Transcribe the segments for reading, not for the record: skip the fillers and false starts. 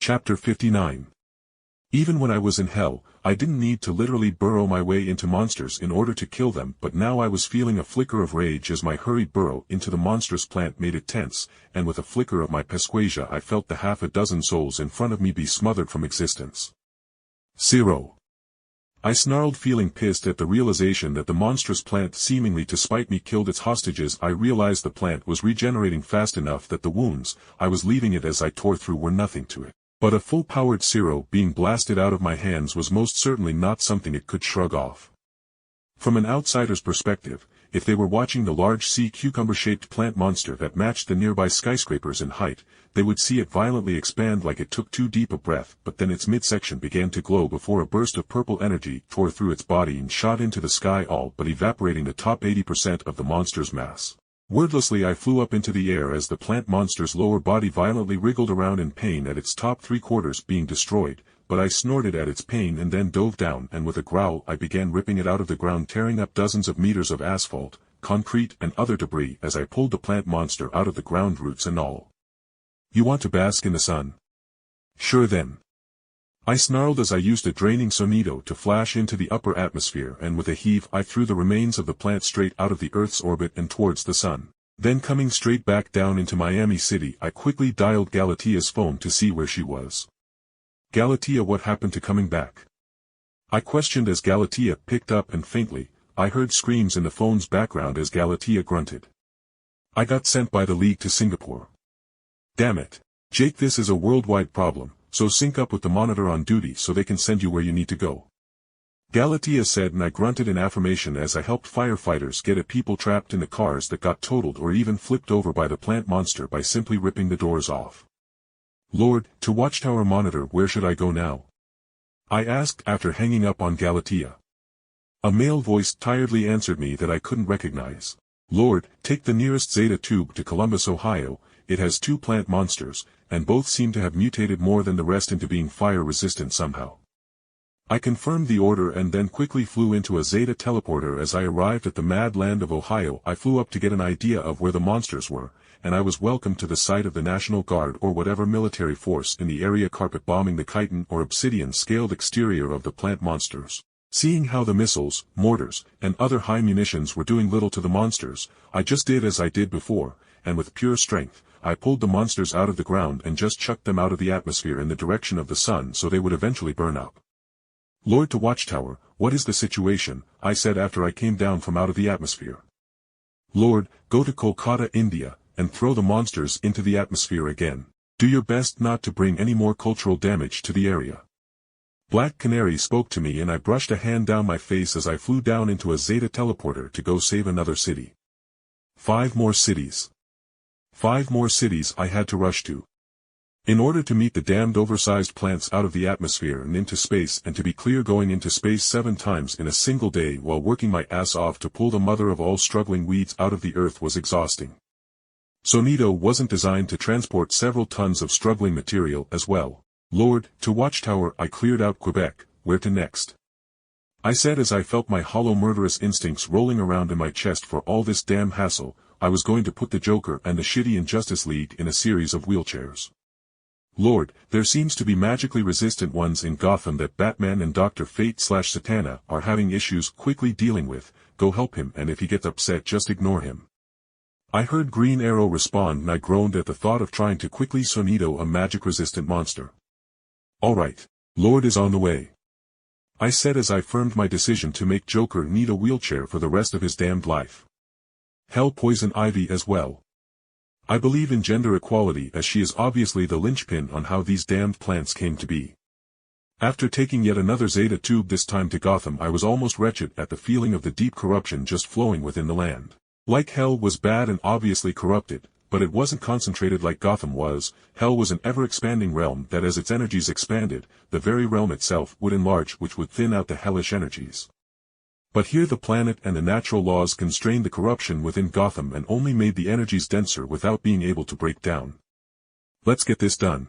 Chapter 59. Even when I was in hell, I didn't need to literally burrow my way into monsters in order to kill them, but now I was feeling a flicker of rage as my hurried burrow into the monstrous plant made it tense, and with a flicker of my Pesquasia I felt the half a dozen souls in front of me be smothered from existence. Zero. I snarled, feeling pissed at the realization that the monstrous plant, seemingly to spite me, killed its hostages. I realized the plant was regenerating fast enough that the wounds I was leaving it as I tore through were nothing to it. But a full-powered Zero being blasted out of my hands was most certainly not something it could shrug off. From an outsider's perspective, if they were watching the large sea cucumber-shaped plant monster that matched the nearby skyscrapers in height, they would see it violently expand like it took too deep a breath, but then its midsection began to glow before a burst of purple energy tore through its body and shot into the sky, all but evaporating the top 80% of the monster's mass. Wordlessly I flew up into the air as the plant monster's lower body violently wriggled around in pain at its top three-quarters being destroyed, but I snorted at its pain and then dove down, and with a growl I began ripping it out of the ground, tearing up dozens of meters of asphalt, concrete and other debris as I pulled the plant monster out of the ground, roots and all. You want to bask in the sun? Sure then. I snarled as I used a draining sonido to flash into the upper atmosphere, and with a heave I threw the remains of the plant straight out of the Earth's orbit and towards the sun. Then, coming straight back down into Miami City, I quickly dialed Galatia's phone to see where she was. Galatia, what happened to coming back? I questioned as Galatia picked up, and faintly, I heard screams in the phone's background as Galatia grunted. I got sent by the League to Singapore. Damn it. Jake, this is a worldwide problem, so sync up with the monitor on duty so they can send you where you need to go. Galatia said, and I grunted in affirmation as I helped firefighters get at people trapped in the cars that got totaled or even flipped over by the plant monster by simply ripping the doors off. Lord, to Watchtower monitor, where should I go now? I asked after hanging up on Galatia. A male voice tiredly answered me that I couldn't recognize. Lord, take the nearest Zeta tube to Columbus, Ohio. It has 2 plant monsters, and both seem to have mutated more than the rest into being fire-resistant somehow. I confirmed the order and then quickly flew into a Zeta teleporter. As I arrived at the mad land of Ohio, I flew up to get an idea of where the monsters were, and I was welcomed to the sight of the National Guard or whatever military force in the area carpet bombing the chitin or obsidian-scaled exterior of the plant monsters. Seeing how the missiles, mortars, and other high munitions were doing little to the monsters, I just did as I did before, and with pure strength, I pulled the monsters out of the ground and just chucked them out of the atmosphere in the direction of the sun so they would eventually burn up. Lord to Watchtower, what is the situation? I said after I came down from out of the atmosphere. Lord, go to Kolkata, India, and throw the monsters into the atmosphere again. Do your best not to bring any more cultural damage to the area. Black Canary spoke to me, and I brushed a hand down my face as I flew down into a Zeta teleporter to go save another city. 5 more cities. 5 more cities I had to rush to. In order to meet the damned oversized plants out of the atmosphere and into space, and to be clear going into space 7 times in a single day while working my ass off to pull the mother of all struggling weeds out of the earth was exhausting. Sonido wasn't designed to transport several tons of struggling material as well. Lord, to Watchtower, I cleared out Quebec, where to next? I said as I felt my hollow murderous instincts rolling around in my chest. For all this damn hassle, I was going to put the Joker and the shitty Injustice League in a series of wheelchairs. Lord, there seems to be magically resistant ones in Gotham that Batman and Dr. Fate/Satana are having issues quickly dealing with. Go help him, and if he gets upset just ignore him. I heard Green Arrow respond, and I groaned at the thought of trying to quickly sonido a magic-resistant monster. Alright, Lord is on the way. I said as I firmed my decision to make Joker need a wheelchair for the rest of his damned life. Hell, Poison Ivy as well. I believe in gender equality, as she is obviously the linchpin on how these damned plants came to be. After taking yet another Zeta tube, this time to Gotham, I was almost wretched at the feeling of the deep corruption just flowing within the land. Like hell was bad and obviously corrupted, but it wasn't concentrated like Gotham was. Hell was an ever-expanding realm that as its energies expanded, the very realm itself would enlarge, which would thin out the hellish energies. But here the planet and the natural laws constrained the corruption within Gotham and only made the energies denser without being able to break down. Let's get this done.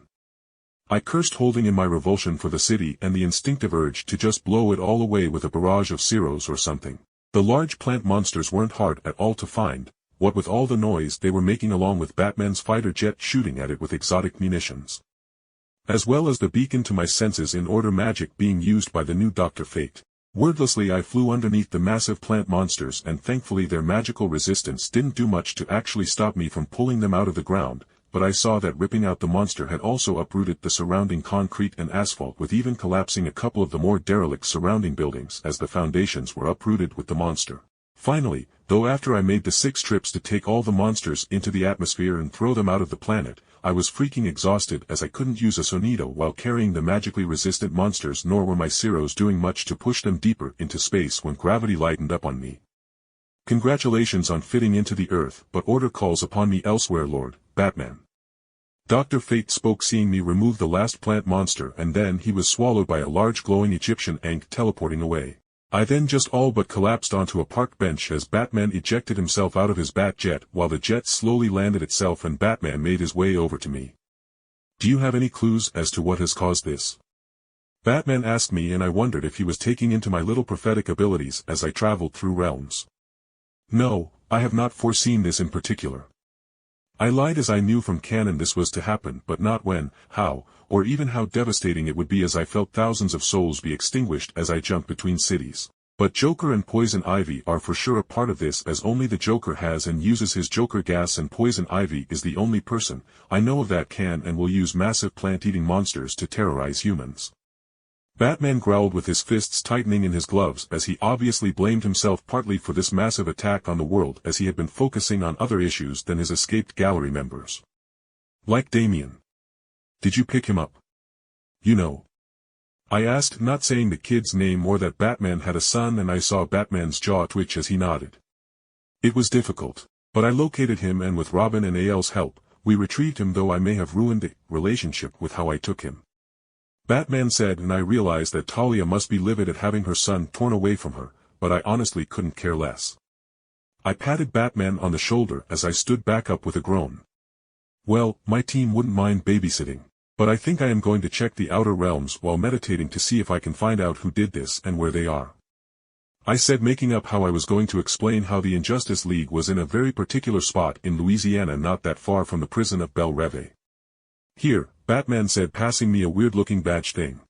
I cursed, holding in my revulsion for the city and the instinctive urge to just blow it all away with a barrage of Zeros or something. The large plant monsters weren't hard at all to find, what with all the noise they were making along with Batman's fighter jet shooting at it with exotic munitions. as well as the beacon to my senses in order magic being used by the new Dr. Fate. Wordlessly I flew underneath the massive plant monsters and thankfully their magical resistance didn't do much to actually stop me from pulling them out of the ground, but I saw that ripping out the monster had also uprooted the surrounding concrete and asphalt with even collapsing a couple of the more derelict surrounding buildings as the foundations were uprooted with the monster. Finally, though after I made the 6 trips to take all the monsters into the atmosphere and throw them out of the planet, I was freaking exhausted as I couldn't use a sonido while carrying the magically resistant monsters nor were my Ceros doing much to push them deeper into space when gravity lightened up on me. Congratulations on fitting into the Earth, but order calls upon me elsewhere, Lord Batman. Dr. Fate spoke seeing me remove the last plant monster and then he was swallowed by a large glowing Egyptian ant teleporting away. I then just all but collapsed onto a park bench as Batman ejected himself out of his bat jet while the jet slowly landed itself and Batman made his way over to me. Do you have any clues as to what has caused this? Batman asked me and I wondered if he was taking into my little prophetic abilities as I traveled through realms. No, I have not foreseen this in particular. I lied as I knew from canon this was to happen but not when, how, or even how devastating it would be as I felt thousands of souls be extinguished as I jumped between cities. But Joker and Poison Ivy are for sure a part of this as only the Joker has and uses his Joker gas and Poison Ivy is the only person I know of that can and will use massive plant-eating monsters to terrorize humans. Batman growled with his fists tightening in his gloves as he obviously blamed himself partly for this massive attack on the world as he had been focusing on other issues than his escaped gallery members. Like Damien. Did you pick him up? You know. I asked, not saying the kid's name or that Batman had a son, and I saw Batman's jaw twitch as he nodded. It was difficult, but I located him and with Robin and AL's help, we retrieved him, though I may have ruined the relationship with how I took him. Batman said, and I realized that Talia must be livid at having her son torn away from her, but I honestly couldn't care less. I patted Batman on the shoulder as I stood back up with a groan. Well, my team wouldn't mind babysitting, but I think I am going to check the outer realms while meditating to see if I can find out who did this and where they are. I said, making up how I was going to explain how the Injustice League was in a very particular spot in Louisiana not that far from the prison of Belle Reve. Here, Batman said, passing me a weird-looking badge thing.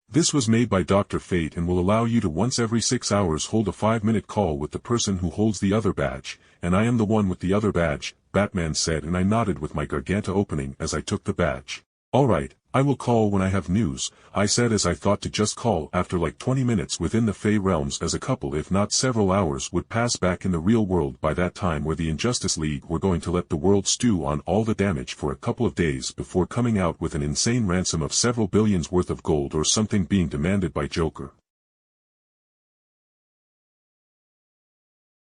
This was made by Dr. Fate and will allow you to once every 6 hours hold a 5-minute call with the person who holds the other badge, and I am the one with the other badge, Batman said, and I nodded with my garganta opening as I took the badge. Alright, I will call when I have news, I said as I thought to just call after like 20 minutes within the Fey realms as a couple if not several hours would pass back in the real world by that time where the Injustice League were going to let the world stew on all the damage for a couple of days before coming out with an insane ransom of several billions worth of gold or something being demanded by Joker.